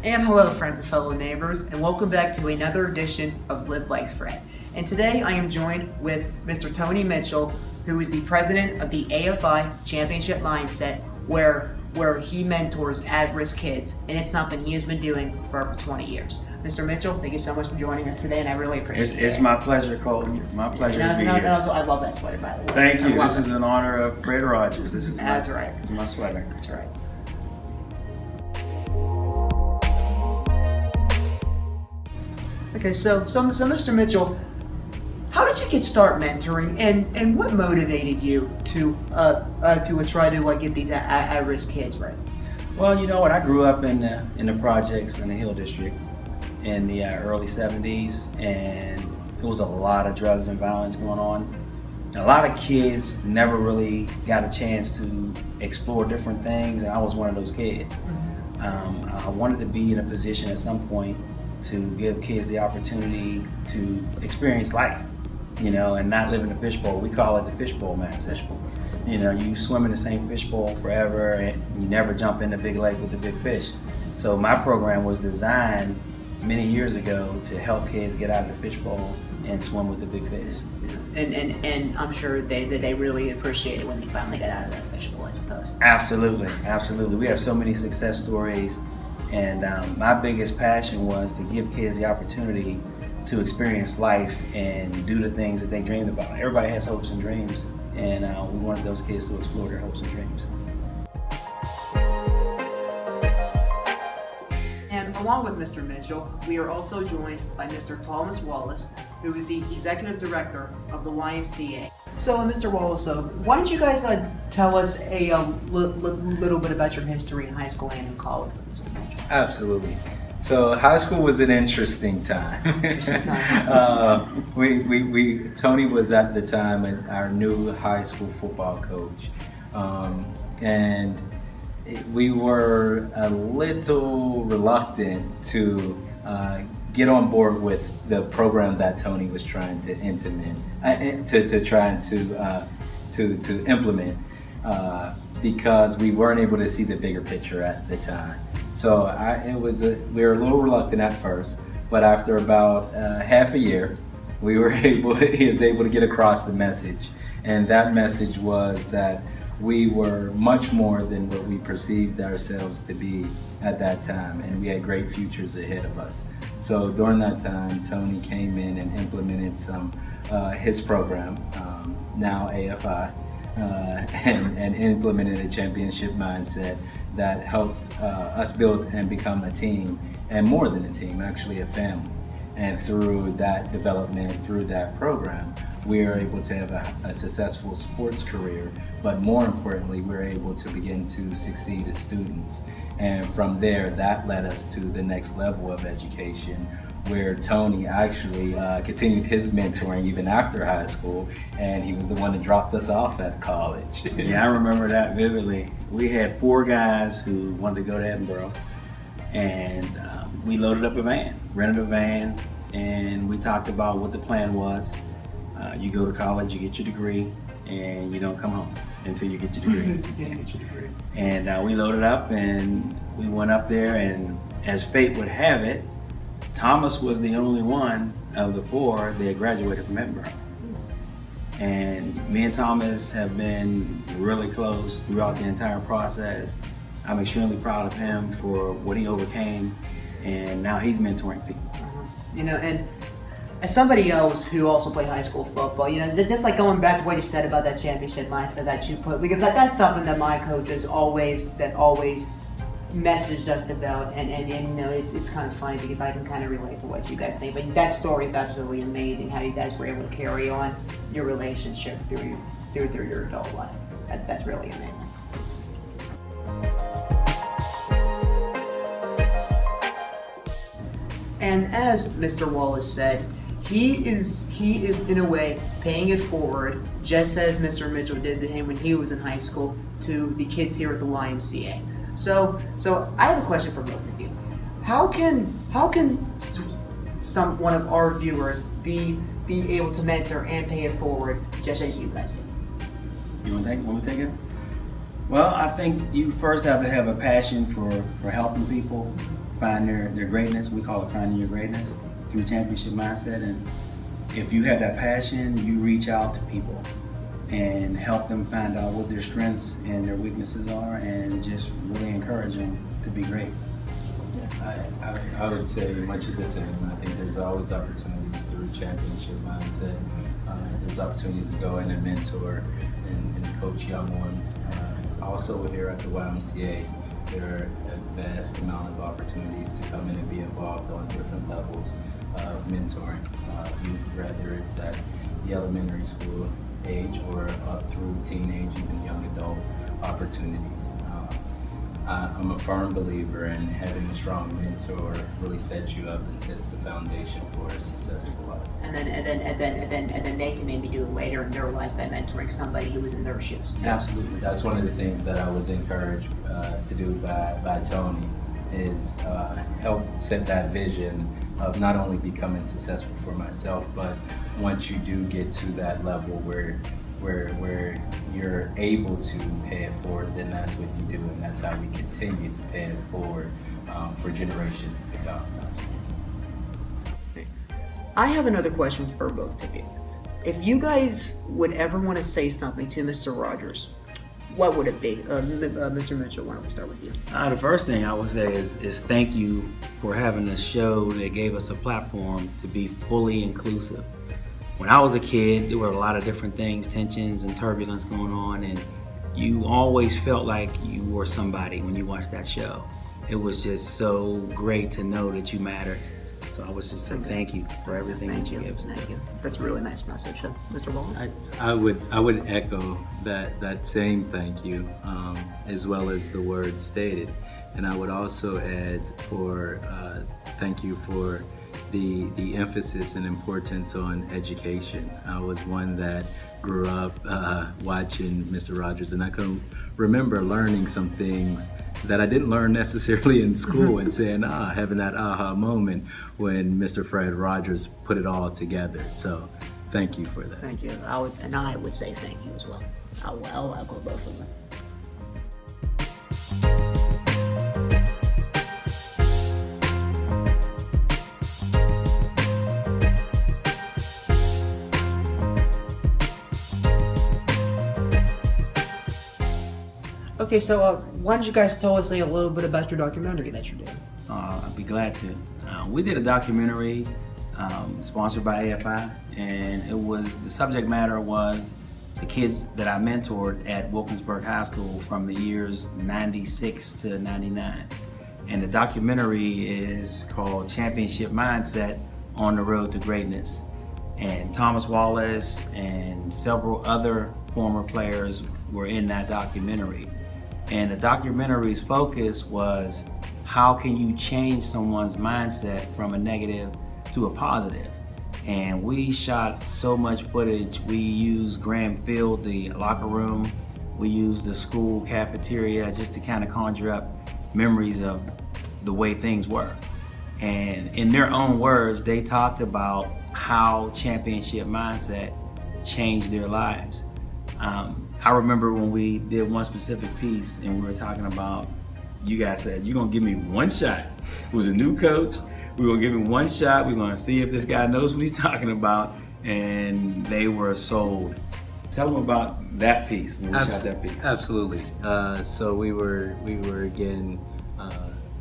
And hello friends and fellow neighbors, and welcome back to another edition of Live Life Fred. And today I am joined with Mr. Tony Mitchell, who is the president of the AFI Championship Mindset, where he mentors at-risk kids, and it's something he has been doing for over 20 years. Mr. Mitchell, thank you so much for joining us today, and I really appreciate it. It's my pleasure, Cole. My pleasure to be here. And also, I love that sweater, by the way. Thank you. This is in honor of Fred Rogers. That's right. It's my sweater. That's right. Okay, so Mr. Mitchell, how did you get started mentoring, and what motivated you to try to get these at-risk kids right? Well, you know what? I grew up in the projects in the Hill District in the early 70s, and there was a lot of drugs and violence going on. And a lot of kids never really got a chance to explore different things, and I was one of those kids. I wanted to be in a position at some point to give kids the opportunity to experience life, you know, and not live in a fishbowl. We call it the fishbowl mindset. You know, you swim in the same fishbowl forever and you never jump in the big lake with the big fish. So my program was designed many years ago to help kids get out of the fishbowl and swim with the big fish. And I'm sure they really appreciate it when they finally got out of that fishbowl, I suppose. Absolutely, absolutely. We have so many success stories, and my biggest passion was to give kids the opportunity to experience life and do the things that they dreamed about. Everybody has hopes and dreams, and we wanted those kids to explore their hopes and dreams. And along with Mr. Mitchell, we are also joined by Mr. Thomas Wallace, who is the Executive Director of the YMCA. So, Mr. Wallace, why don't you guys tell us a little bit about your history in high school and in college with Mr. Mitchell? Absolutely. So high school was an interesting time. Tony was at the time our new high school football coach, and we were a little reluctant to get on board with the program that Tony was trying to implement, to implement, because we weren't able to see the bigger picture at the time. So we were a little reluctant at first, but after about half a year, he was able to get across the message, and that message was that we were much more than what we perceived ourselves to be at that time, and we had great futures ahead of us. So during that time, Tony came in and implemented his program, now AFI, and implemented a championship mindset that helped us build and become a team, and more than a team, actually a family. And through that development, through that program, we are able to have a successful sports career, but more importantly, we're able to begin to succeed as students. And from there, that led us to the next level of education, where Tony actually continued his mentoring even after high school, and he was the one that dropped us off at college. Yeah, I remember that vividly. We had 4 guys who wanted to go to Edinburgh, and we loaded up a van, rented a van, and we talked about what the plan was. You go to college, you get your degree, and you don't come home until you get your degree. And we loaded up and we went up there, and as fate would have it, Thomas was the only one of the 4 that had graduated from Edinburgh. And me and Thomas have been really close throughout the entire process. I'm extremely proud of him for what he overcame, and now he's mentoring people. You know, and as somebody else who also played high school football, you know, just like going back to what you said about that championship mindset that you put, because that's something that my coaches always messaged us about, and you know, it's kind of funny because I can kind of relate to what you guys think, but that story is absolutely amazing, how you guys were able to carry on your relationship through your adult life. That's really amazing. And as Mr. Wallace said, he is in a way paying it forward, just as Mr. Mitchell did to him when he was in high school, to the kids here at the YMCA. So I have a question for both of you. How can one of our viewers be able to mentor and pay it forward just as you guys do? You want me to take it? Well, I think you first have to have a passion for helping people find their greatness. We call it finding your greatness through championship mindset. And if you have that passion, you reach out to people and help them find out what their strengths and their weaknesses are, and just really encourage them to be great. I would say much of the same. I think there's always opportunities through championship mindset. There's opportunities to go in and mentor and coach young ones. Also here at the YMCA, there are a vast amount of opportunities to come in and be involved on different levels of mentoring youth, whether it's at the elementary school age or up through teenage, even young adult opportunities. I'm a firm believer in having a strong mentor really sets you up and sets the foundation for a successful life. And then they can maybe do it later in their life by mentoring somebody who was in their shoes. Absolutely. That's one of the things that I was encouraged to do by Tony is help set that vision of not only becoming successful for myself, but once you do get to that level where you're able to pay it forward, then that's what you do, and that's how we continue to pay it forward for generations to come. I have another question for both of you. If you guys would ever want to say something to Mr. Rogers, what would it be? Mr. Mitchell, why don't we start with you? The first thing I would say is thank you for having a show that gave us a platform to be fully inclusive. When I was a kid, there were a lot of different things, tensions and turbulence going on, and you always felt like you were somebody when you watched that show. It was just so great to know that you mattered. So I would just say thank you for everything that you gave us. Thank you. That's a really nice message, Mr. Wallace. I would echo that same thank you, as well as the words stated, and I would also add for thank you for the emphasis and importance on education. I was one that grew up watching Mr. Rogers, and I can remember learning some things that I didn't learn necessarily in school and saying, having that aha moment when Mr. Fred Rogers put it all together. So thank you for that. Thank you. I would say thank you as well. I'll echo both of them. Okay, so why don't you guys tell us a little bit about your documentary that you're doing? I'd be glad to. We did a documentary sponsored by AFI, and the subject matter was the kids that I mentored at Wilkinsburg High School from the years 96 to 99. And the documentary is called Championship Mindset on the Road to Greatness. And Thomas Wallace and several other former players were in that documentary. And the documentary's focus was how can you change someone's mindset from a negative to a positive. And we shot so much footage. We used Graham Field, the locker room. We used the school cafeteria just to kind of conjure up memories of the way things were. And in their own words, they talked about how championship mindset changed their lives. I remember when we did one specific piece and we were talking about, you guys said, you're gonna give me one shot. It was a new coach. We're gonna give him one shot. We're gonna see if this guy knows what he's talking about. And they were sold. Tell them about that piece, when we shot that piece. Absolutely. So we were again,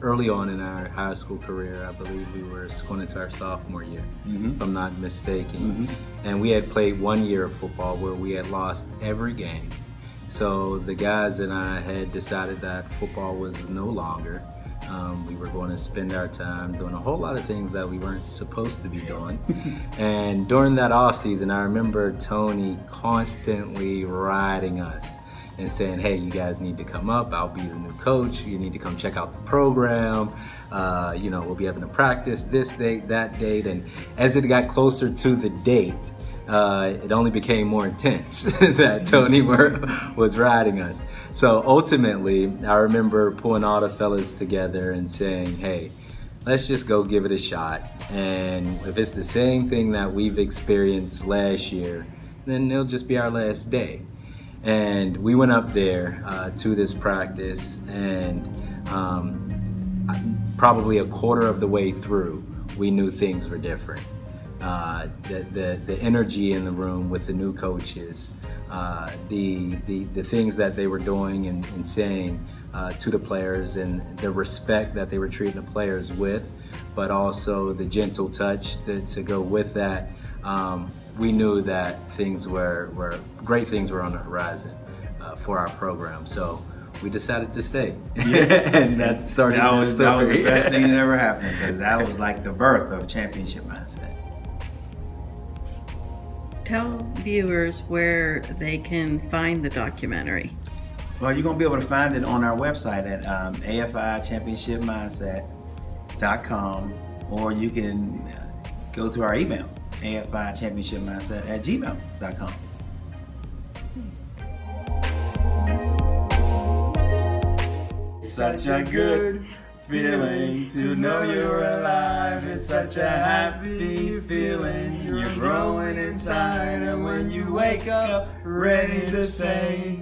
early on in our high school career. I believe we were going into our sophomore year, if I'm not mistaken. And we had played 1 year of football where we had lost every game. So the guys and I had decided that football was no longer. We were going to spend our time doing a whole lot of things that we weren't supposed to be doing. And during that off season, I remember Tony constantly riding us and saying, hey, you guys need to come up. I'll be the new coach. You need to come check out the program. We'll be having a practice this date, that date. And as it got closer to the date, it only became more intense that Tony was riding us. So ultimately, I remember pulling all the fellas together and saying, hey, let's just go give it a shot. And if it's the same thing that we've experienced last year, then it'll just be our last day. And we went up there to this practice, and probably a quarter of the way through, we knew things were different. The energy in the room with the new coaches, the things that they were doing and saying to the players, and the respect that they were treating the players with, but also the gentle touch to go with that. We knew that great things were on the horizon for our program. So we decided to stay. Yeah. And that started That was the best thing thing. that ever happened, because that was like the birth of championship mindset. Tell viewers where they can find the documentary. Well, you're going to be able to find it on our website at AFIChampionshipmindset.com, or you can go to our email, AFIChampionshipmindset@gmail.com. Such a good feeling to know you're alive. It's such a happy feeling. You're growing inside, and when you wake up ready to say,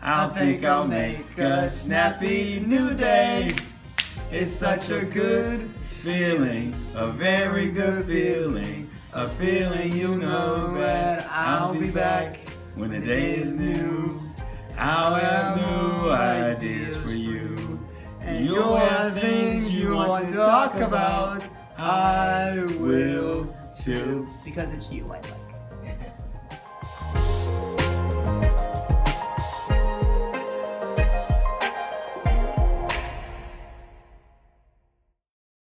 I think I'll make a snappy new day. It's such a good feeling, a very good feeling, a feeling you know that I'll be back when the day is new. I'll have new ideas for you, and you'll have things you want to talk about. I will too. Because it's you, I like.